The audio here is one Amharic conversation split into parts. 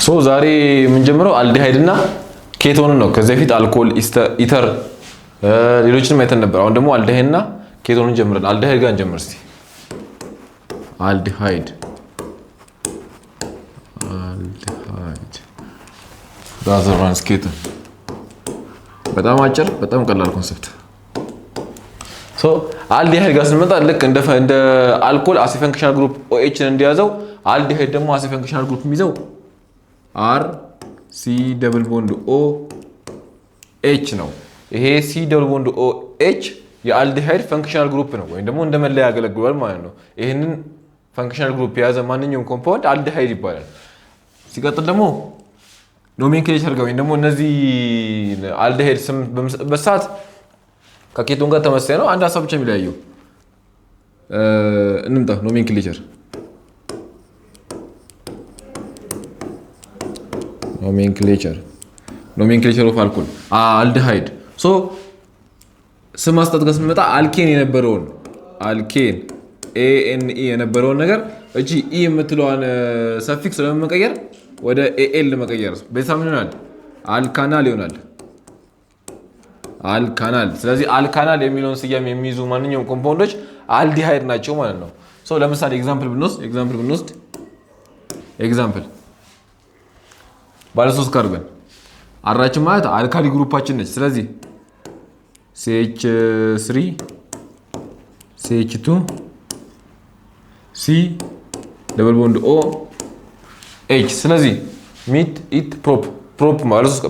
ሶ ዛሬ የምንጀምረው አልዲሃይድ እና ኬቶን ነው። ከዚህ በፊት አልኮል ኢተር ሌሎችንም አይተን ነበር። አሁን ደግሞ አልዲሃይድ እና ኬቶንን ጀምረን አልዲሃይድ ጋር እንጀምር እስቲ። አልዲሃይድ ራዘራንስ ኬቶን በጣም አጭር በጣም ቀላል ኮንሰፕት። ሶ አልዲሃይድ ጋር ስንመጣ ልክ እንደ አልኮል አሴ ፈንክሽናል ግሩፕ ኦኤችን እንዲያዘው አልዲሃይድ ደግሞ አሴ ፈንክሽናል ግሩፕ የሚይዘው አር ሲ ደብል ቦንድ ኦ ኤች ነው። ይሄ ሲ ደብል ቦንድ ኦ ኤች የአልዲሃይድ ፈንክሽናል ግሩፕ ነው ወይም ደግሞ እንደ መለያ ያገለግላል ማለት ነው። ይሄንን ፈንክሽናል ግሩፕ የያዘ ማንኛውም ኮምፓውንድ አልዲሃይድ ይባላል። ሲቀጥል ደግሞ ኖሜንክሌቸር ጋር ወይም ደግሞ እነዚህ አልዲሃይድ ስም በምሰጥበት ሰዓት ከኬቶን ጋር ተመሳሳይ ነው። አንድ ሀሳብ ብቻ የሚለያየው እንምጣ። ኖሜንክሌቸር ኦፍ አልኮል አልዲሃይድ። ሶ ስም ማስጠት ጋር ስንመጣ አልኬን የነበረውን አልኬን ኤኤንኢ የነበረውን ነገር እቺ ኢ የምትለዋን ሰፊክስ ለመቀየር ወደ ኤኤል መቀየር በሳም ይሆናል አልካናል ይሆናል። አልካናል። ስለዚህ አልካናል የሚለውን ስያሜ የሚይዙ ማንኛውም ኮምፓውንዶች አልዲሃይድ ናቸው ማለት ነው። ሶ ለምሳሌ ኤግዛምፕል ብንወስድ ባለ 3 ካርበን አራችን ማለት አልካሊ ግሩፓችን ነች። ስለዚህ CH3 CH2 C ደብል ቦንድ O H። ስለዚህ ሚት ኢት ፕሮፕ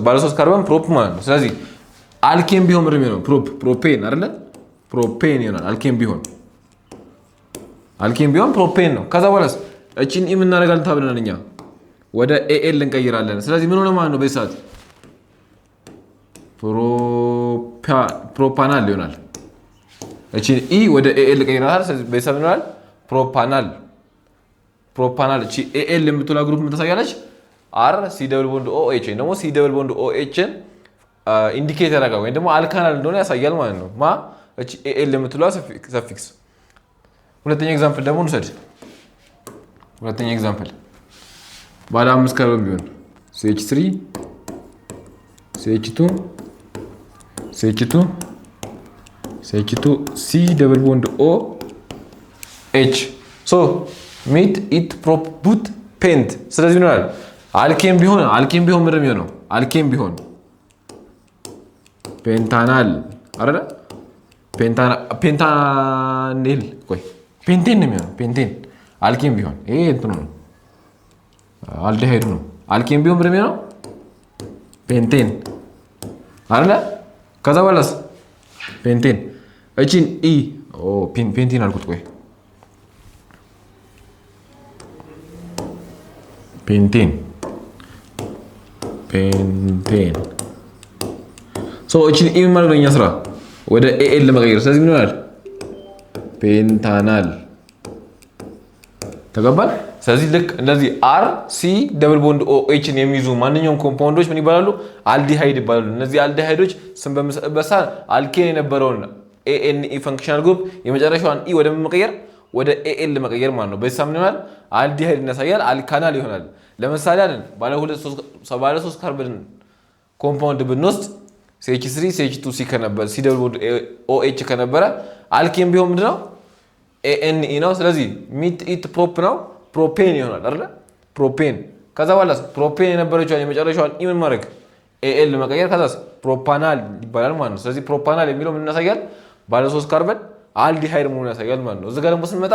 ባለ 3 ካርበን ፕሮፕ ማለት ነው። ስለዚህ አልኬን ቢሆን ምንም ነው ፕሮፔን አይደለ? ፕሮፔን ይሆናል። አልኬን ቢሆን ፕሮፔን ነው። ከዛ በኋላስ እቺን ኢ ምን እናደርጋለን ታብለናል እኛ ወደ ኤኤል እንቀይራለን። ስለዚህ ምን ሆነ ማለት ነው? በዚህ ሰዓት ፕሮፓናል ይሆናል። እቺን ኢ ወደ ኤኤል እንቀይራለን። ስለዚህ በዚህ ሰዓት ምን ይሆናል? ፕሮፓናል። እቺ ኤኤል የምትላ ግሩፕ ምን ታሳያለች? አር ሲ ደብል ቦንድ ኦ ኤች ወይ ደግሞ ሲ ደብል ቦንድ ኦ ኤችን ኢንዲኬት ያደርጋል ወይ ደግሞ አልካናል እንደሆነ ያሳያል ማለት ነው። እቺ ኤኤል የምትለዋ ሰፊክስ። ሁለተኛ ኤግዛምፕል ደግሞ እንውሰድ። ባለ 5 ካርበን ቢሆን CH3 CH2 C ደብል ቦንድ O H። ሶ ሚት ኢት ፕሮፕ ቡት ፔንት። ስለዚህ ምን ይሆናል? አልኬን ቢሆን ምንድን ነው የሚሆነው? አልኬን ቢሆን ፔንታናል አይደለ? ፔንታኔል ፔንቴን ነው የሚሆነው። ፔንቴን አልኬን ቢሆን ይሄ እንትኑ ነው አልዲሃይድ ነው። አልኬን ቢሆን ምንድን ነው የሚሆነው? ፔንቴን አይደለ? ከዛ በኋላስ ፔንቴን እቺን ኢ ፔንቴን አልኩት። ፔንቴን ሶ እቺን ኢ ማለት ነው እኛ ስራ ወደ ኤኤል ለመቀየር። ስለዚህ ምን ይሆናል? ፔንታናል። ተገባል? ስለዚህ ልክ እንደዚህ አር ሲ ደብል ቦንድ ኦ ኤችን የሚይዙ ማንኛውም ኮምፓውንዶች ምን ይባላሉ? አልዲሃይድ ይባላሉ። እነዚህ አልዲሃይዶች ስም በምሰጥበት ሰዓት አልኬን የነበረውን ኤኤንኢ ፈንክሽናል ግሩፕ የመጨረሻዋን ኢ ወደ መቀየር ወደ ኤኤል ለመቀየር ማለት ነው። በዚህ ምን ይሆናል? አልዲሃይድ እናሳያል። አልካናል ይሆናል። ለምሳሌ ባለ 3 ካርበን ኮምፓውንድ ብንወስድ CH3 CH2 C ከነበረ C ደብል ቦንድ OH ከነበረ አልኬን ቢሆን ምንድነው? ANE ነው። ስለዚህ ሚት ኢት ፕሮፕ ነው ፕሮፔን ይሆናል አይደል? ፕሮፔን። ከዛ በኋላስ ፕሮፔን የነበረችው የመጨረሻዋን ኢ ምን ማድረግ ኤኤል መቀየር ከዛስ ፕሮፓናል ይባላል ማለት ነው። ስለዚህ ፕሮፓናል የሚለው ምን ያሳያል? ባለ 3 ካርበን አልዲሃይድ መሆኑን ያሳያል ማለት ነው። እዚህ ጋር ደግሞ ስንመጣ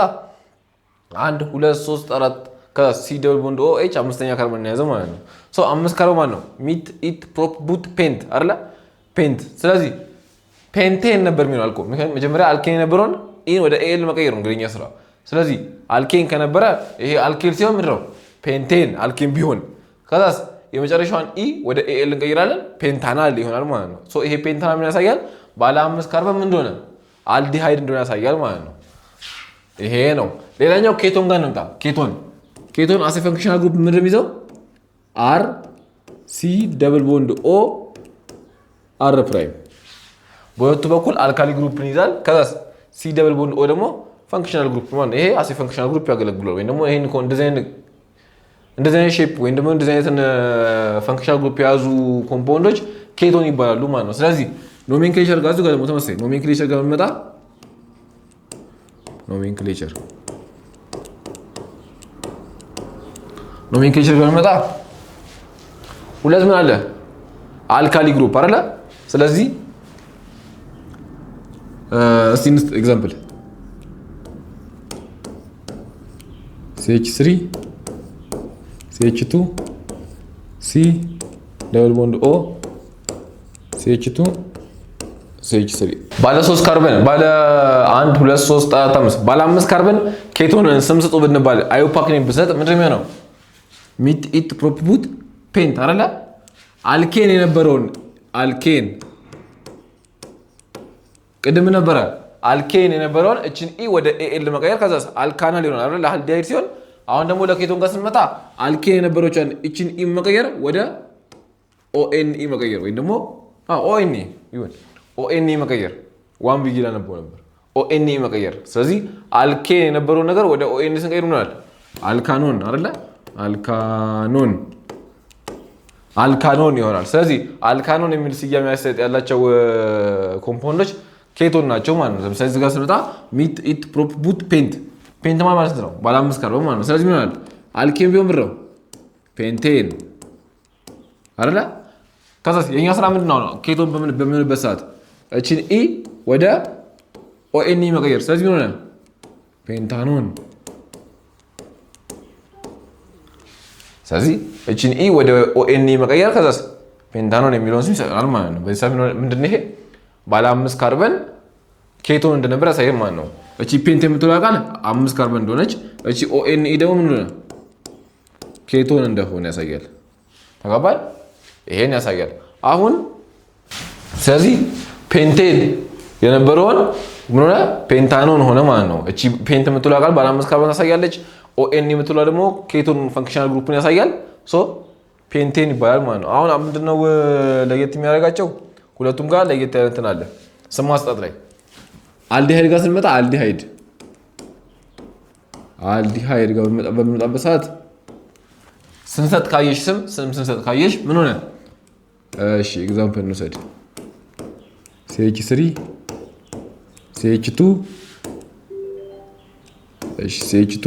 1 2 3 4 ከሲ ደብል ቦንድ OH አምስተኛ ካርበን ያዘው ማለት ነው። ሶ 5 ካርበን ማለት ነው ሚት ኢት ፕሮፕ ቡት ፔንት አይደል? ፔንት። ስለዚህ ፔንቴን ነበር የሚለው አልኮል። መጀመሪያ አልኬን የነበረውን ኢን ወደ ኤል መቀየር ነው እንግዲህ ስራ። ስለዚህ አልኬን ከነበረ ይሄ አልኬል ሲሆን ምንድነው? ፔንቴን አልኬን ቢሆን ከዛስ የመጨረሻዋን ኢ ወደ ኤል እንቀይራለን ፔንታናል ይሆናል ማለት ነው። ሶ ይሄ ፔንታናል ምን ያሳያል? ባለ 5 ካርበን ምን እንደሆነ አልዲሃይድ እንደሆነ ያሳያል ማለት ነው። ይሄ ነው። ሌላኛው ኬቶን ጋር እንምጣ። ኬቶን አሴ ፈንክሽናል ግሩፕ ምንድን ነው የሚይዘው? አር ሲ ደብል ቦንድ ኦ አር ፕራይም በሁለቱ በኩል አልካሊ ግሩፕን ይዛል። ከዛስ ሲ ደብል ቦንድ ኦ ደግሞ ፈንክሽናል ግሩፕ ማለት ይሄ አሴ ፈንክሽናል ግሩፕ ያገለግላል። ወይ ደግሞ ይሄን እንደዚህ አይነት እንደዚህ አይነት ሼፕ ወይም ደግሞ እንደዚህ አይነት ፈንክሽናል ግሩፕ የያዙ ኮምፓውንዶች ኬቶን ይባላሉ ማለት ነው። ስለዚህ ኖሜንክሌቸር ጋር ደግሞ ተመሳሳይ ኖሜንክሌቸር ጋር መጣ ኖሜንክሌቸር ጋር መጣ ሁለት ምን አለ አልካሊ ግሩፕ አይደለ? ስለዚህ እስቲ ኤግዛምፕል CH3 CH2 C double bond O CH2 CH3 ባለ 3 ካርበን ባለ 1 2 3 4 5 ባለ 5 ካርበን ኬቶንን ስም ስጡ ብንባል አዮፓክ ኔም ብሰጥ ምንድነው የሚሆነው? ሚት ኢት ፕሮፕቡት ፔንት አይደለ? አልኬን የነበረውን አልኬን ቅድም ነበረ አልኬን የነበረውን እችን ኢ ወደ ኤኤል መቀየር ከዛስ አልካናል ይሆናል አይደል? አልዲሃይድ ሲሆን አሁን ደግሞ ለኬቶን ጋር ስንመጣ አልኬን የነበረችን እችን ኢ መቀየር ወደ ኦኤንኢ መቀየር ወይ ደግሞ ኦኤንኢ ይሁን ኦኤንኢ መቀየር ዋን ቢጊላ ነበር ኦኤንኢ መቀየር። ስለዚህ አልኬን የነበረው ነገር ወደ ኦኤንኢ ስንቀይር ምናል አልካኖን አይደለ? አልካኖን ይሆናል። ስለዚህ አልካኖን የሚል ስያሜ ያላቸው ኮምፓውንዶች ኬቶን ናቸው ማለት ነው። ለምሳሌ እዚህ ጋር ስንመጣ ሚት ኢት ፕሮፕ ቡት ፔንት ማለት ነው ባለ 5 ካርቦን ማለት ነው። ስለዚህ ምን ይሆናል? አልኬን ቢሆን ምንድን ነው ፔንቴን አይደለ? ከዛስ የኛ ስራ ምንድነው ነው ኬቶን በሚሆንበት ሰዓት እቺን ኢ ወደ ኦኤንኢ መቀየር። ስለዚህ ምን ሆነ ፔንታኖን። ስለዚህ እቺን ኢ ወደ ኦኤንኢ መቀየር ከዛስ ፔንታኖን የሚለውን ስም ይሰጣል ማለት ነው። በዚህ ሰዓት ምንድነው ይሄ ባለ 5 ካርበን ኬቶን እንደነበር ያሳየን ማለት ነው። እቺ ፔንት የምትለው ቃል 5 ካርበን እንደሆነች እቺ ኦኤንኢ ደግሞ ምን እንደሆነ ኬቶን እንደሆነ ያሳያል። ተጋባል? ይሄን ያሳያል። አሁን ስለዚህ ፔንቴን የነበረውን ምን ሆነ ፔንታኖን ሆነ ማለት ነው። እቺ ፔንት የምትለው ቃል ባለ 5 ካርበን ታሳያለች። ኦኤንኢ የምትለው ደግሞ ኬቶን ፈንክሽናል ግሩፕን ያሳያል። ሶ ፔንቴን ይባላል ማለት ነው። አሁን ምንድነው ለየት የሚያደርጋቸው? ሁለቱም ጋር ለየት ያለ እንትን አለ ስም ማስጣት ላይ። አልዲሃይድ ጋር ስንመጣ አልዲሃይድ ጋር በመጣበት ሰዓት ስንሰጥ ካየሽ ስም ስንሰጥ ካየሽ ምን ሆነ? እሺ ኤግዛምፕል እንውሰድ። CH3 CH2 እሺ CH2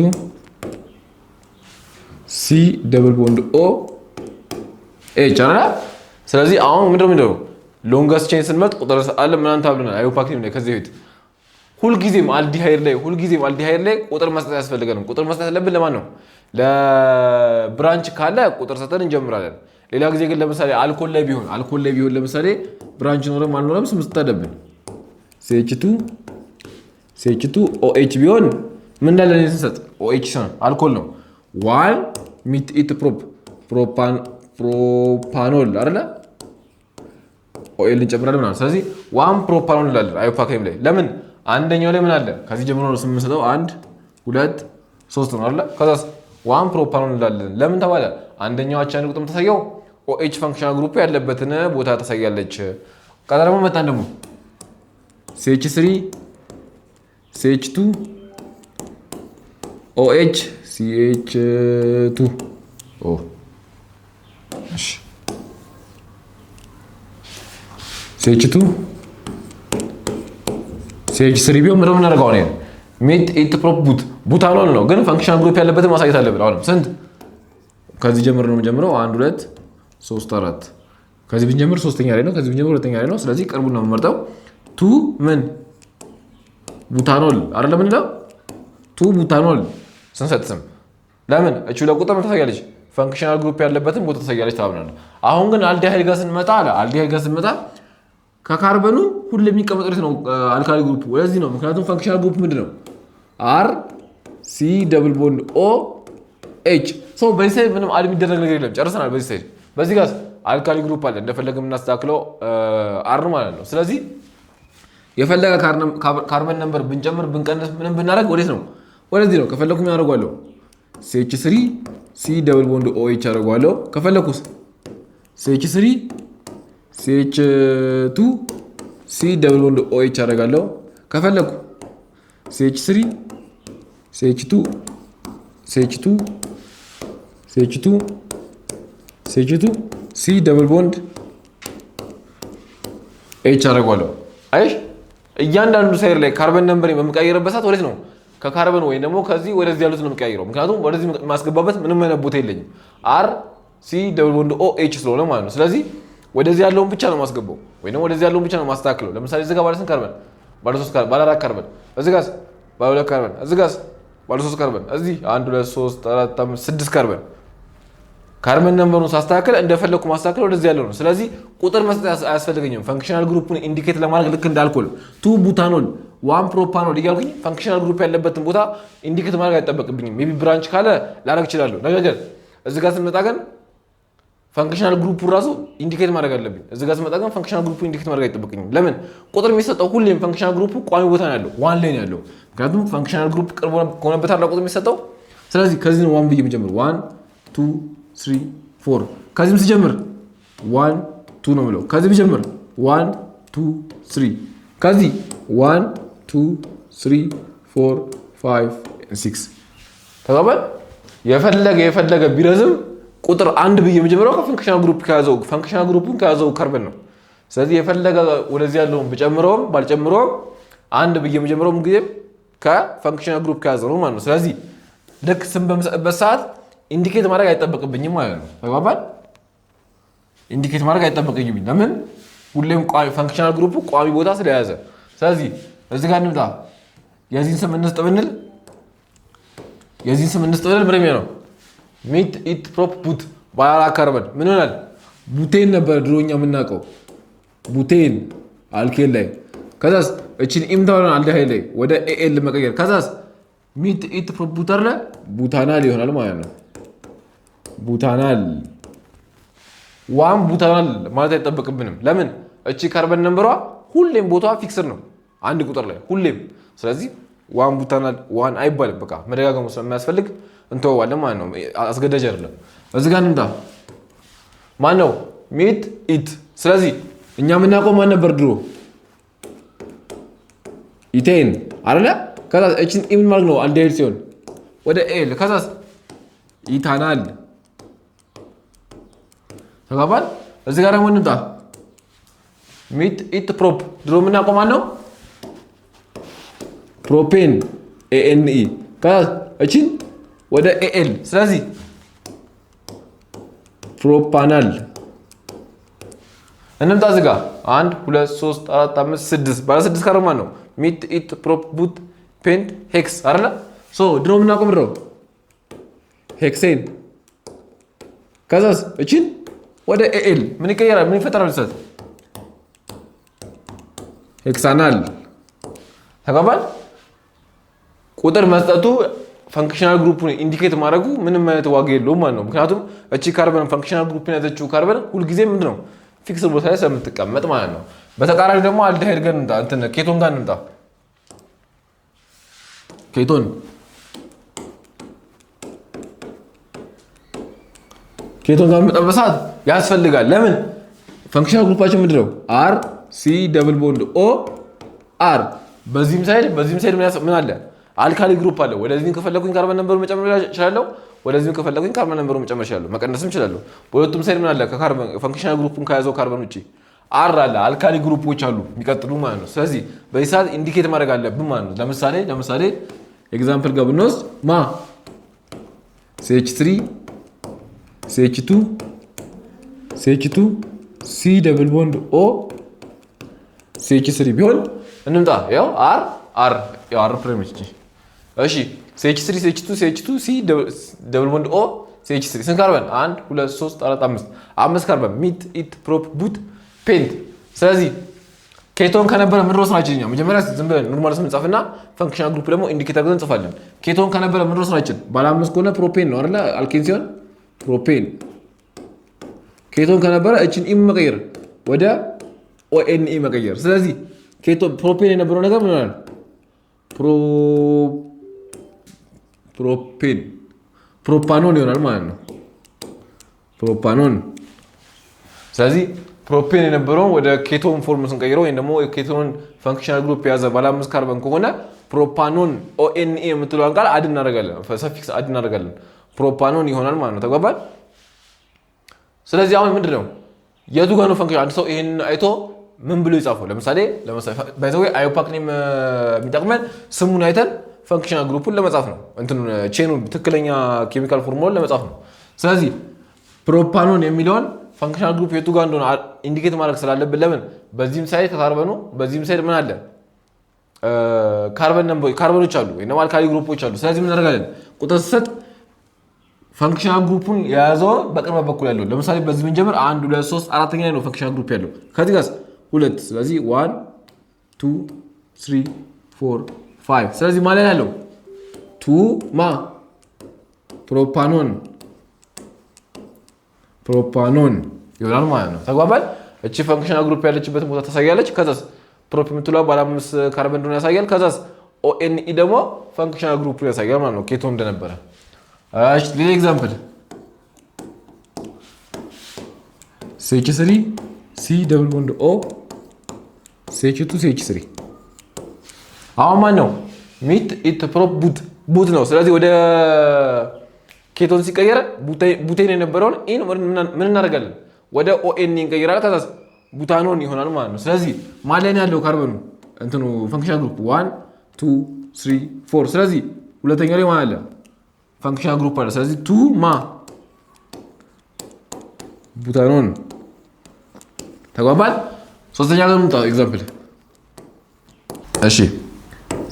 C double bond O H አይደል? ስለዚህ አሁን ምንድነው ሎንገስት ቼን ስንመጥ ቁጥር አለ ምናምን ታብለናል። አዮፓክ ኔም ላይ ከዚህ በፊት ሁልጊዜም አልዲሃይድ ላይ ቁጥር መስጠት ያስፈልገናል። ቁጥር መስጠት ያለብን ለማን ነው? ለብራንች ካለ ቁጥር ሰጠን እንጀምራለን። ሌላ ጊዜ ግን ለምሳሌ አልኮል ላይ ቢሆን ለምሳሌ ብራንች ኖረም አልኖረም ስም መስጠት አለብን። CH2 OH ቢሆን ምን እንዳለ ነው ስንሰጥ OH ሲሆን አልኮል ነው። ዋን ሚት ኢት ፕሮፓኖል አይደለ? ኦኤል እንጨምራለን ማለት። ስለዚህ ዋን ፕሮፓኖል እንላለን አዮፓክ ኔም ላይ። ለምን አንደኛው ላይ ምን አለ? ከዚህ ጀምሮ ነው ስምንሰጠው 1 2 3 ነው አይደል? ከዛስ ዋን ፕሮፓኖል እንላለን። ለምን ተባለ? አንደኛው አቻን ቁጥም ተሳየው OH ፈንክሽናል ግሩፕ ያለበትን ቦታ ታሳያለች። ከዛ ደግሞ መጣን ደግሞ CH3 CH2 OH CH2 እሺ CH2 CH3 ቢሆን ምንም እናደርገው ነው ሚት ኢት ፕሮፕ ቡታኖል ነው፣ ግን ፈንክሽናል ግሩፕ ያለበትን ማሳየት አለብን። አሁን ስንት ከዚህ ጀምሮ ነው የምንጀምረው? 1 2 3 4 ከዚህ ብንጀምር ሶስተኛ ላይ ነው፣ ከዚህ ብንጀምር ሁለተኛ ላይ ነው። ስለዚህ ቅርቡን ነው የምንመርጠው። ቱ ምን ቡታኖል አይደለም እንለው ቱ ቡታኖል ስንሰጥ ስም ለምን እቺ ለቁጥር ታሳያለች፣ ፈንክሽናል ግሩፕ ያለበትን ቦታ ታሳያለች ታብናለህ። አሁን ግን አልዲሃይድ ጋር ስንመጣ ከካርበኑ ሁሉ የሚቀመጥበት ነው አልካሊ ግሩፕ ወደዚህ ነው። ምክንያቱም ፈንክሽናል ግሩፕ ምንድነው? አር ሲ ደብል ቦንድ ኦ ኤች። ሶ በዚህ ሳይድ ምንም አድ የሚደረግ ነገር የለም፣ ጨርሰናል። በዚህ ሳይድ በዚህ ጋር አልካሊ ግሩፕ አለ፣ እንደፈለገ የምናስተካክለው አር ማለት ነው። ስለዚህ የፈለገ ካርበን ነምበር ብንጨምር ብንቀንስ ምንም ብናደርግ ወዴት ነው? ወደዚህ ነው። ከፈለኩም ያደርጓለሁ CH3 C double bond OH አደርጓለሁ። ከፈለኩስ CH3 CH2 C double bond OH አደርጋለሁ። ከፈለኩ CH3 CH2 CH2 C double bond H አደርጋለሁ አይሽ እያንዳንዱ ሳይር ላይ ካርበን ነምበሪን በመቀየርበት ሰዓት ወዴት ነው ከካርበን ወይ ደግሞ ከዚህ ወደዚህ ያሉት ነው የምቀይረው ምክንያቱም ወደዚህ ማስገባበት ምንም አይነት ቦታ የለኝም R C double bond O H ስለሆነ ማለት ነው ስለዚህ ወደዚህ ያለውን ብቻ ነው ማስገባው ወይ ደግሞ ወደዚህ ያለውን ብቻ ነው ማስተካክለው ለምሳሌ እዚህ ጋር ባለ ስንት ካርበን ባለ 3 ካርበን ባለ 4 ካርበን እዚህ ጋር ባለ 2 ካርበን እዚህ ጋር ባለ 3 ካርበን እዚህ 1 2 3 4 5 6 ካርበን ካርበን ነምበሩን ሳስተካክል እንደፈለኩ ማስተካከል ወደዚህ ያለው ነው ስለዚህ ቁጥር መስጠት አያስፈልገኝም ፈንክሽናል ግሩፑን ኢንዲኬት ለማድረግ ልክ እንዳልኮል 2 ቡታኖል 1 ፕሮፓኖል እያልኩኝ ፈንክሽናል ግሩፕ ያለበትን ቦታ ኢንዲኬት ማድረግ አይጠበቅብኝም ሜቢ ብራንች ካለ ላደርግ እችላለሁ ነገር ግን እዚህ ጋር ስንመጣ ግን ፈንክሽናል ግሩፑ ራሱ ኢንዲኬት ማድረግ አለብኝ እዚህ ጋር ስንመጣ ግን ፈንክሽናል ግሩፑ ኢንዲኬት ማድረግ አይጠበቅኝም ለምን ቁጥር የሚሰጠው ሁሌም ፈንክሽናል ግሩፑ ቋሚ ቦታ ነው ያለው ዋን ላይ ነው ያለው ምክንያቱም ፈንክሽናል ግሩፕ ቅርብ ከሆነበት አይደል ቁጥር የሚሰጠው ስለዚህ ከዚህ ነው ዋን ብዬ የምጀምር 1 2 3 4 ከዚህም ሲጀምር 1 2 ነው ብለው ከዚህ ቢጀምር 1 2 3 ከዚህ 1 2 3 4 5 6 ተባባል የፈለገ ቢረዝም ቁጥር አንድ ብዬ የምጀምረው ከፈንክሽናል ግሩፕ ከያዘው ፈንክሽናል ግሩፑን ከያዘው ካርበን ነው ስለዚህ የፈለገ ወደዚህ ያለውን ብጨምረውም ባልጨምረውም አንድ ብዬ የምጀምረው ጊዜ ከፈንክሽናል ግሩፕ ከያዘው ነው ማለት ነው ስለዚህ ልክ ስም በምሰጥበት ሰዓት ኢንዲኬት ማድረግ አይጠበቅብኝም ማለት ነው ተባባል ኢንዲኬት ማድረግ አይጠበቅብኝም ለምን ሁሌም ፈንክሽናል ግሩፑ ቋሚ ቦታ ስለያዘ ስለዚህ እዚህ ጋር እንምጣ የዚህን ስም እንስጥ ብንል ምንም ነው ሚት ኢት ፕሮፕ ቡት ባላ ካርበን ምን ይሆናል ቡቴን ነበር ድሮኛ የምናውቀው ቡቴን አልኬል ላይ ከዛስ እቺን ኢምታውን አልዲሃይድ ላይ ወደ ኤኤል መቀየር ከዛስ ሚት ኢት ፕሮፕ ቡተር ላይ ቡታናል ይሆናል ማለት ነው ቡታናል ዋን ቡታናል ማለት አይጠበቅብንም ለምን እቺ ካርበን ነምበሯ ሁሌም ቦታዋ ፊክስድ ነው አንድ ቁጥር ላይ ሁሌም ስለዚህ ዋን ቡታናል ዋን አይባልም በቃ መደጋገሙ ስለማያስፈልግ እንተዋለን ማለት ነው አስገዳጅ አይደለም እዚህ ጋር እንምጣ ማን ነው ሚት ኢት ስለዚህ እኛ የምናውቀው ማን ነበር ድሮ ኢቴን አይደለ ከዛ እቺን ኢምን ማለት ነው አልዲሃይድ ሲሆን ወደ ኤል ከዛስ ኢታናል ተባባል እዚህ ጋር ደግሞ እንምጣ ሚት ኢት ፕሮፕ ድሮ የምናውቀው ማን ነው ፕሮፔን ኤኤንኢ ከዛ እቺን ወደ ኤኤል ስለዚህ ፕሮፓናል እንምጣ እዚህ ጋር 1 2 3 4 5 6 ባለ 6 ካርበን ነው ሚት ኢት ፕሮፕ ቡት ፔንት ሄክስ አይደለ ሶ ድሮ የምናውቀው ምንድነው ሄክሴን ከዛስ እቺን ወደ ኤኤል ምን ይቀየራል ምን ይፈጠራል ሰት ሄክሳናል ተባባል ቁጥር መስጠቱ ፈንክሽናል ግሩፑን ኢንዲኬት ማድረጉ ምንም አይነት ዋጋ የለውም ማለት ነው ምክንያቱም እቺ ካርበን ፈንክሽናል ግሩፕን ያዘችው ካርበን ሁሉ ጊዜ ምንድነው ፊክስ ቦታ ላይ ስለምትቀመጥ ማለት ነው በተቃራኒ ደግሞ አልዲሃይድ ጋር እንምጣ እንትን ኬቶን ጋር እንምጣ ኬቶን ጋር መጠበሳት ያስፈልጋል ለምን ፈንክሽናል ግሩፓችን ምንድነው R C double bond O R በዚህም ሳይድ ምን አለ አልካሊ ግሩፕ አለ ወደዚህም ከፈለኩኝ ካርበን ነምበሩ መጨመር ይችላልው ወደዚህም ከፈለኩኝ ካርበን ነምበሩ መጨመር ይችላልው መቀነስም ይችላልው በሁለቱም ሳይድ ምን አለ ከካርበን ፈንክሽናል ግሩፑን ከያዘው ካርበን ውጪ R አለ አልካሊ ግሩፖች አሉ የሚቀጥሉ ማለት ነው ስለዚህ በዚህ ሰዓት ኢንዲኬት ማድረግ አለብን ማለት ነው ለምሳሌ ኤግዛምፕል ጋር ብንወስድ ማ CH3 CH2 C double bond O CH3 ቢሆን እንምጣ ያው R ፕሪሚች እሺ CH3 CH2 C double bond O CH3 ስንት ካርበን 1 2 3 4 5 ካርበን ሚት ኢት ፕሮፕ ቡት ፔንት ስለዚህ ኬቶን ከነበረ ምን ሮስ ናችን መጀመሪያ ዝም ብለን ኖርማል ስም እንጻፍና ፈንክሽናል ግሩፕ ደግሞ ኢንዲኬተር አድርገን እንጽፋለን ኬቶን ከነበረ ምን ሮስ ናችን ባለ 5 ከሆነ ፕሮፔን ነው አይደል አልኬን ሲሆን ፕሮፔን ኬቶን ከነበረ እቺን ኢም መቀየር ወደ ኦኤንኢ መቀየር ስለዚህ ኬቶን ፕሮፔን የነበረው ነገር ምን ይሆናል ፕሮፓኖን ይሆናል ማለት ነው ፕሮፓኖን ስለዚህ ፕሮፔን የነበረው ወደ ኬቶን ፎርም ስንቀይረው ወይ ደግሞ ኬቶን ፈንክሽናል ግሩፕ ያዘ ባለ 5 ካርበን ከሆነ ፕሮፓኖን ኦኤንኢ የምትለውን ቃል አድ እናደርጋለን ሰፊክስ አድ እናደርጋለን ፕሮፓኖን ይሆናል ማለት ነው። ተግባባን? ስለዚህ አሁን ምንድነው የቱ ጋር ነው ፈንክሽን? አንድ ሰው ይሄን አይቶ ምን ብሎ ይጻፈው? ለምሳሌ ባይ ዘ ዌይ አዮፓክ ኔም የሚጠቅመን ስሙን አይተን ፈንክሽናል ግሩፑን ለመጻፍ ነው። እንትን ቼኑን ትክክለኛ ኬሚካል ፎርሙላውን ለመጻፍ ነው። ስለዚህ ፕሮፓኖን የሚለውን ፈንክሽናል ግሩፕ የቱ ጋር እንደሆነ ኢንዲኬት ማድረግ ስላለብን ለምን በዚህም ሳይድ ከካርበኑ በዚህም ሳይድ ምን አለ ካርበኖች አሉ ወይ አልካሊ ግሩፖች አሉ። ስለዚህ ምን እናደርጋለን? ቁጥር ስሰጥ ፈንክሽናል ግሩፑን የያዘው በቅርብ በኩል ያለው ለምሳሌ በዚህ ምን ጀምር 1 2 3 አራተኛ ላይ ነው ፈንክሽናል ግሩፕ ያለው ከዚህ ጋር 2 ስለዚህ 1 2 3 4 5 ስለዚህ ማለት ያለው 2 ፕሮፓኖን ይሆናል ማለት ነው። ተግባባን? እቺ ፈንክሽናል ግሩፕ ያለችበት ቦታ ታሳያለች። ከዛስ ፕሮፕ የምትለው ባለ 5 ካርበን እንደሆነ ያሳያል። ከዛስ ኦኤንኢ ደግሞ ፈንክሽናል ግሩፕ ያሳያል ማለት ነው ኬቶን እንደነበረ። እሺ ሌላ ኤግዛምፕል CH3 C double bond O CH2 CH3 አሁን ማን ነው ሚት ኢት ፕሮፕ ቡት ነው። ስለዚህ ወደ ኬቶን ሲቀየር ቡቴን የነበረውን ኢን ምን እናደርጋለን? ወደ ኦኤን እንቀይራለን። ከዛስ ቡታኖን ይሆናል ማለት ነው። ስለዚህ ማን ላይ ያለው ካርበኑ እንትኑ ፈንክሽናል ግሩፕ 1 2 3 4 ስለዚህ ሁለተኛ ላይ ማን አለ? ፈንክሽናል ግሩፕ አለ። ስለዚህ 2 ቡታኖን ተግባባል? ሶስተኛ ጋር እንምጣ ኤግዛምፕል። እሺ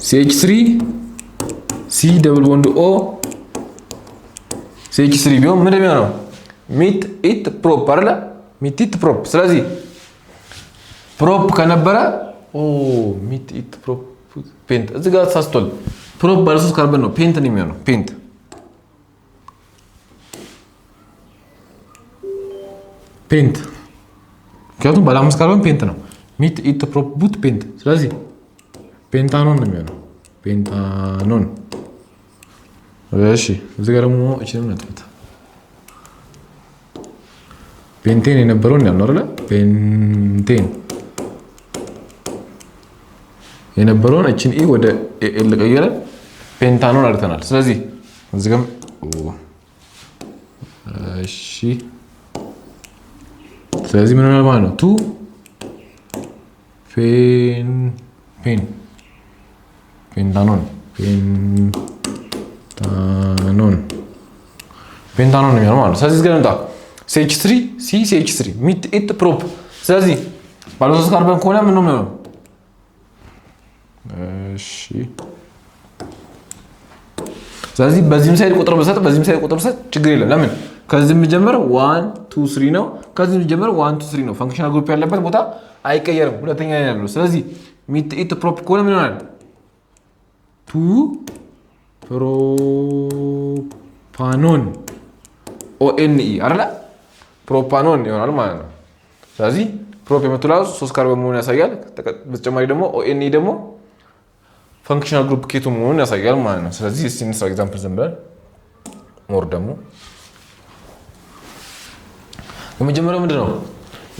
CH3 C double bond O CH3 ቢሆን ምን እንደሚሆነው ሚት ኢት ፕሮፕ አይደለ? ሚት ኢት ፕሮፕ። ስለዚህ ፕሮፕ ከነበረ ሚት ኢት ፕሮፕ ፔንት እዚህ ጋር ተሳስቷል። ፕሮፕ ባለ 3 ካርበን ነው ፔንት ነው የሚሆነው ፔንት። ምክንያቱም ባለ 5 ካርበን ፔንት ነው። ሚት ኢት ፕሮፕ ቡት ፔንት። ስለዚህ ፔንታኖን ነው የሚሆነው ፔንታኖን። እሺ እዚህ ጋር ደግሞ እቺንም ነጥብት ፔንቴን የነበረውን ያልነው አይደል? ፔንቴን የነበረውን እቺን ኢ ወደ ኤል ቀየረን ፔንታኖን አድርገናል። ስለዚህ እዚህ ጋር እሺ ስለዚህ ምን ሆነል ማለት ነው? ቱ ፔንታኖን ነው የሚሆነው ማለት ነው። ስለዚህ እዚህ ጋር እንጣ CH3 C CH3 ሚት ኢት ፕሮፕ። ስለዚህ ባለ 3 ካርበን ከሆነ ምን ነው የሚሆነው? እሺ ስለዚህ በዚህም ሳይድ ቁጥር በሰጥ በዚህም ሳይድ ቁጥር በሰጥ ችግር የለም። ለምን ከዚህ የሚጀምረው 1 2 3 ነው። ከዚህ የሚጀምረው 1 2 3 ነው። ፈንክሽናል ግሩፕ ያለበት ቦታ አይቀየርም። ሁለተኛ ላይ ያለው ስለዚህ ሚት ኢት ፕሮፕ ከሆነ ምን ይሆናል? ቱ ፕሮፓኖን ኦኤንኢ አይደለ? ፕሮፓኖን ይሆናል ማለት ነው። ስለዚህ ፕሮፕ የምትለው 3 ካርበን መሆኑን ያሳያል። በተጨማሪ ደግሞ ኦኤንኢ ደግሞ ፈንክሽናል ግሩፕ ኬቶ መሆኑን ያሳያል ማለት ነው። ስለዚህ እስቲ እንስራ ኤግዛምፕል ዝም ብለን ሞር ደግሞ የመጀመሪያው ምንድነው?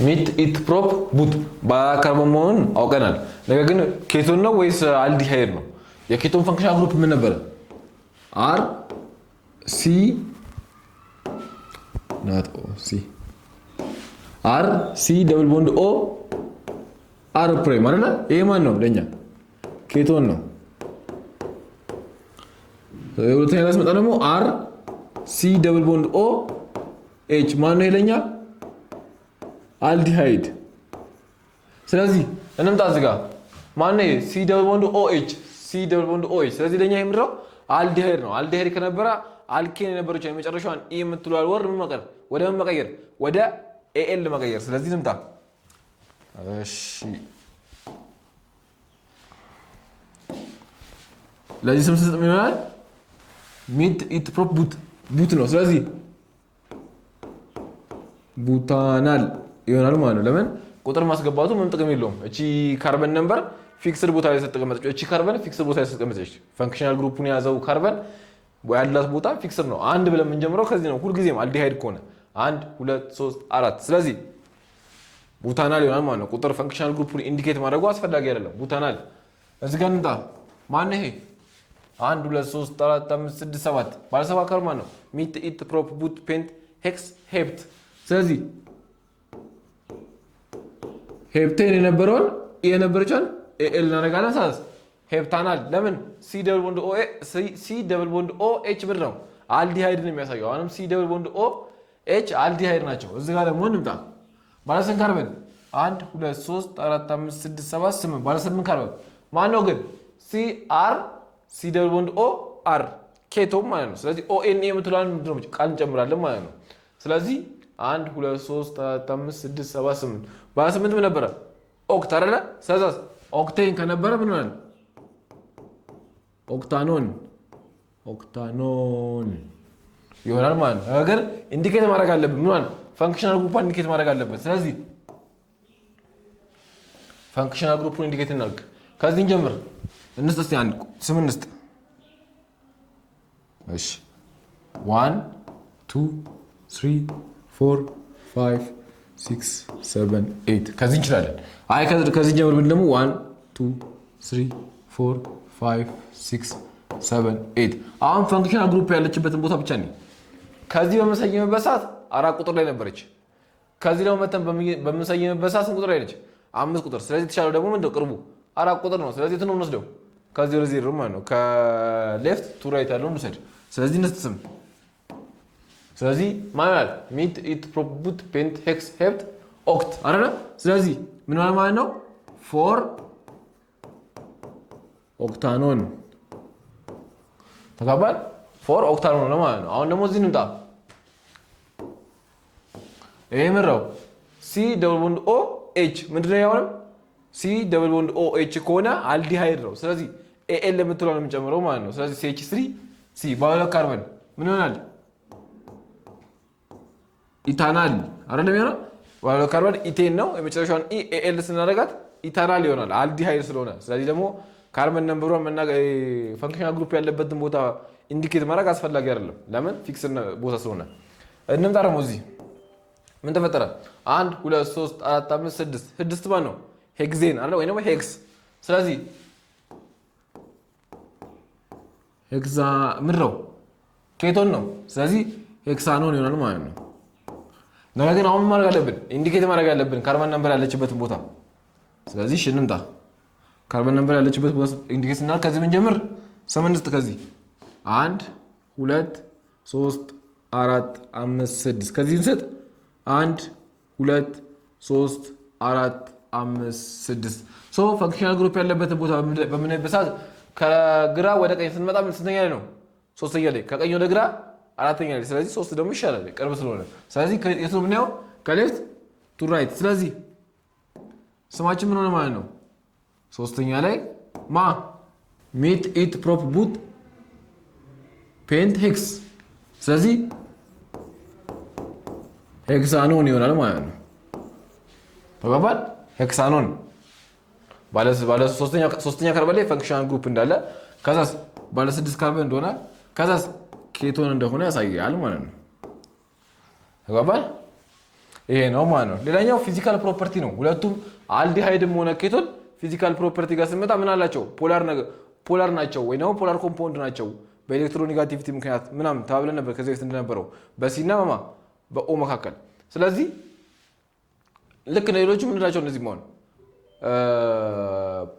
ሚት ኢት ፕሮፕ ቡት ባለካርበን መሆኑን አውቀናል። ነገር ግን ኬቶን ነው ወይስ አልዲሃይድ ነው? የኬቶን ፈንክሽናል ግሩፕ ምን ነበረ? አር ሲ ናት ኦ ሲ አር ሲ ደብል ቦንድ ኦ አር ፕራይም አይደል? ይሄ ማን ነው? ለኛ ኬቶን ነው። ሁለተኛ ላይ ስመጣ ደግሞ አር ሲ ደብል ቦንድ ኦ ኤች ማን ነው? ለኛ አልዲሃይድ። ስለዚህ እንምጣ እዚህ ጋር ማን ነው? ሲ ደብል ቦንድ ኦ ኤች ሲ ደብል ቦንድ ኦ ኤች። ስለዚህ ለኛ የምንለው አልዲሃይድ ነው። አልዲሃይድ ከነበረ አልኬን የነበረች የመጨረሻዋን ኢ የምትለው ወር ምን መቀየር ወደ ምን መቀየር? ወደ ኤኤል መቀየር። ስለዚህ እንምጣ። እሺ ለዚህ ስም ስጥ ምን ይሆናል? ሚት ኢት ፕሮፕ ቡት ነው። ስለዚህ ቡታናል ይሆናል ማለት ነው። ለምን ቁጥር ማስገባቱ ምንም ጥቅም የለውም። እቺ ካርበን ነምበር ፊክስድ ቦታ ላይ ተቀመጠች። እቺ ካርበን ፊክስድ ቦታ ላይ ተቀመጠች። ፈንክሽናል ግሩፑን የያዘው ካርበን ያላት ቦታ ፊክስድ ነው። አንድ ብለን የምንጀምረው ከዚህ ነው። ሁልጊዜም አልዲሃይድ ከሆነ 1 2 3 4 ስለዚህ ቡታናል ይሆናል ማለት ነው። ቁጥር ፈንክሽናል ግሩፑን ኢንዲኬት ማድረጉ አስፈላጊ አይደለም። ቡታናል እዚህ ጋር እንጣ ማን ይሄ 1 2 3 4 5 6 7 ባለ 7 ካርቦን ማን ነው? ሚት ኢት ፕሮፕ ቡት ፔንት ሄክስ ሄፕት። ስለዚህ ሄፕቴን የነበረችውን ኤል እናደርጋለን። ሳስ ሄፕታናል ለምን ሲ ደብል ቦንድ ኦ ኤች ብር ነው አልዲሃይድ ነው የሚያሳየው። አሁንም ሲ ደብል ቦንድ ኦ ኤች አልዲሃይድ ናቸው። እዚህ ጋር ደግሞ እንምጣ። ባለ ስንት ካርበን? 1 2 3 4 5 6 7 8 ባለ 8 ካርበን ማን ነው ግን? ሲ አር ሲ ደብል ቦንድ ኦ አር ኬቶም ማለት ነው። ስለዚህ ኦ ኤን ኤ የምትለዋን ምንድነው ቃል እንጨምራለን ማለት ነው። ስለዚህ 1 2 3 4 5 6 7 8 ባለ 8 ምን ነበረ? ኦክት አይደለ? ስለዚህ ኦክቴን ከነበረ ምን ማለት ነው? ኦክታኖን ይሆናል ማለት ነው። ነገር ኢንዲኬት ማድረግ አለብን። ምን ማለት ፈንክሽናል ግሩፕን ኢንዲኬት ማድረግ አለብን። ስለዚህ ፈንክሽናል ግሩፕን ኢንዲኬት እናድርግ። ከዚህ እንጀምር። እንስጥ እስቲ አንድ ስም እንስጥ። እሺ 1 2 3 4 5 6 7 8 ከዚህ እንችላለን። አይ ከዚህ ጀምር ምን ደግሞ 1 2 3 4 5 6 7 8 አሁን ፈንክሽናል ግሩፕ ያለችበትን ቦታ ብቻ ነው። ከዚህ በመሰየምበት ሰዓት 4 ቁጥር ላይ ነበረች። ከዚህ ደግሞ መተን በመሰየምበት ሰዓት ስንት ቁጥር ላይ ነች? 5 ቁጥር። ስለዚህ የተሻለው ደግሞ ምንድነው? ቅርቡ 4 ቁጥር ነው። ስለዚህ የት ነው የምንወስደው? ከዚህ ወደ ዜሮ ማለት ነው። ከሌፍት ቱ ራይት ያለውን እንውሰድ። ስለዚህ እንስጥ ስም። ስለዚህ ማለት ሚት ኢት ፕሮፕ ቡት ፔንት ሄክስ ሄፕት ኦክት አይደለ? ስለዚህ ምን ማለት ነው? 4 ኦክታኖን ተጋባል። 4 ኦክታኖን ነው ማለት ነው። አሁን ደግሞ እዚህ እንምጣ። ይሄ ምንድነው? ሲ ደብል ቦንድ ኦ ኤች ምንድነው? ያውንም ሲ ደብል ቦንድ ኦ ኤች ከሆነ አልዲሃይድ ነው። ስለዚህ ኤኤል የምትለው ነው የምንጨምረው ማለት ነው። ስለዚህ CH3 ሲ ባለ ካርበን ምን ይሆናል? ኢታናል አይደለም ያለው ባለ ካርበን ኢቴን ነው። የመጨረሻውን ኤኤል ስናደርጋት ኢታናል ይሆናል አልዲሃይድ ስለሆነ። ስለዚህ ደግሞ ካርበን ነምበሩን ፈንክሽናል ግሩፕ ያለበትን ቦታ ኢንዲኬት ማድረግ አስፈላጊ አይደለም። ለምን? ፊክስ ቦታ ስለሆነ። እንምጣ ደግሞ እዚህ ምን ተፈጠረ? 1 2 3 4 5 6 6 ማን ነው? ሄክዜን አይደል ወይ ደግሞ ሄክስ። ስለዚህ ሄክሳ ምንድን ነው? ኬቶን ነው። ስለዚህ ሄክሳኖን ይሆናል ማለት ነው። ነገር ግን አሁን ማድረግ አለብን ኢንዲኬት ማድረግ አለብን ካርበን ነምበር ያለችበትን ቦታ። ስለዚህ እሺ እንምጣ። ካርበን ነምበር ያለችበት ቦታ ኢንዲኬት ስናደርግ ከዚህ ምን ጀምር? 8 ከዚህ 1 2 3 4 5 6 ከዚህ እንሰጥ 1 2 3 4 5 6 ሶ ፈንክሽናል ግሩፕ ያለበትን ቦታ በምናይበት ሰዓት ከግራ ወደ ቀኝ ስንመጣ ምን ስንተኛ ላይ ነው? ሶስተኛ ላይ። ከቀኝ ወደ ግራ አራተኛ ላይ። ስለዚህ 3 ደግሞ ይሻላል ቅርብ ስለሆነ። ስለዚህ የት ነው የምናየው? ከሌፍት ቱ ራይት። ስለዚህ ስማችን ምን ሆነ ማለት ነው? ሶስተኛ ላይ ማ ሚት ኢት ፕሮፕ ቡት ፔንት ሄክስ። ስለዚህ ሄክሳኖን ይሆናል ማለት ነው። ተባባል። ሄክሳኖን ባለ ሶስተኛ ካርበን ላይ ፈንክሽናል ግሩፕ እንዳለ ከዛስ ባለ 6 ካርበን እንደሆነ ከዛስ ኬቶን እንደሆነ ያሳያል ማለት ነው። ተባባል። ይሄ ነው ማለት ነው። ሌላኛው ፊዚካል ፕሮፐርቲ ነው። ሁለቱም አልዲሃይድም ሆነ ኬቶን ፊዚካል ፕሮፐርቲ ጋር ስንመጣ ምን አላቸው? ፖላር ናቸው ወይ ደግሞ ፖላር ኮምፓውንድ ናቸው። በኤሌክትሮኔጋቲቪቲ ምክንያት ምናምን ተባብለን ነበር ከዚህ በፊት እንደነበረው በሲና በኦ መካከል። ስለዚህ ልክ ሌሎቹ ምንድን ናቸው? እነዚህ መሆን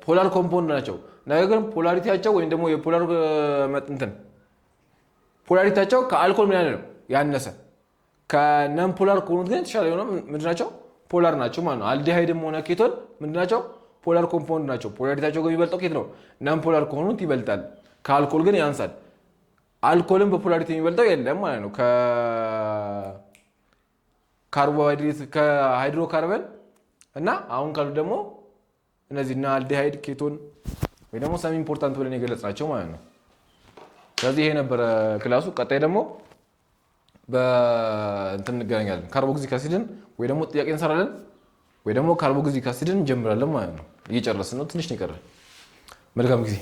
ፖላር ኮምፓውንድ ናቸው። ነገር ግን ፖላሪቲያቸው ወይም ደግሞ የፖላር እንትን ፖላሪቲያቸው ከአልኮል ምን ያለ ነው? ያነሰ። ከነን ፖላር ከሆኑት ግን የተሻለ የሆነ ምንድን ናቸው? ፖላር ናቸው ማለት ነው። አልዲሃይድም ሆነ ኬቶን ምንድን ናቸው? ፖላር ኮምፓውንድ ናቸው። ፖላሪቲያቸው ግን የሚበልጠው ኬት ነው? ነን ፖላር ከሆኑት ይበልጣል። ከአልኮል ግን ያንሳል። አልኮልም በፖላሪቲ የሚበልጠው የለም ማለት ነው። ከካርቦሃይድሬት ከሃይድሮካርበን እና አሁን ካሉ ደግሞ እነዚህ እና አልዲሃይድ ኬቶን ወይ ደግሞ ሰም ኢምፖርታንት ብለን የገለጽናቸው ማለት ነው። ስለዚህ ይሄ ነበረ ክላሱ። ቀጣይ ደግሞ በእንትን እንገናኛለን። ካርቦክሲሊክ አሲድን ወይ ደግሞ ጥያቄ እንሰራለን ወይ ደግሞ ካርቦክሲሊክ አሲድን እንጀምራለን ማለት ነው። እየጨረስን ነው። ትንሽ ነው የቀረ። መልካም ጊዜ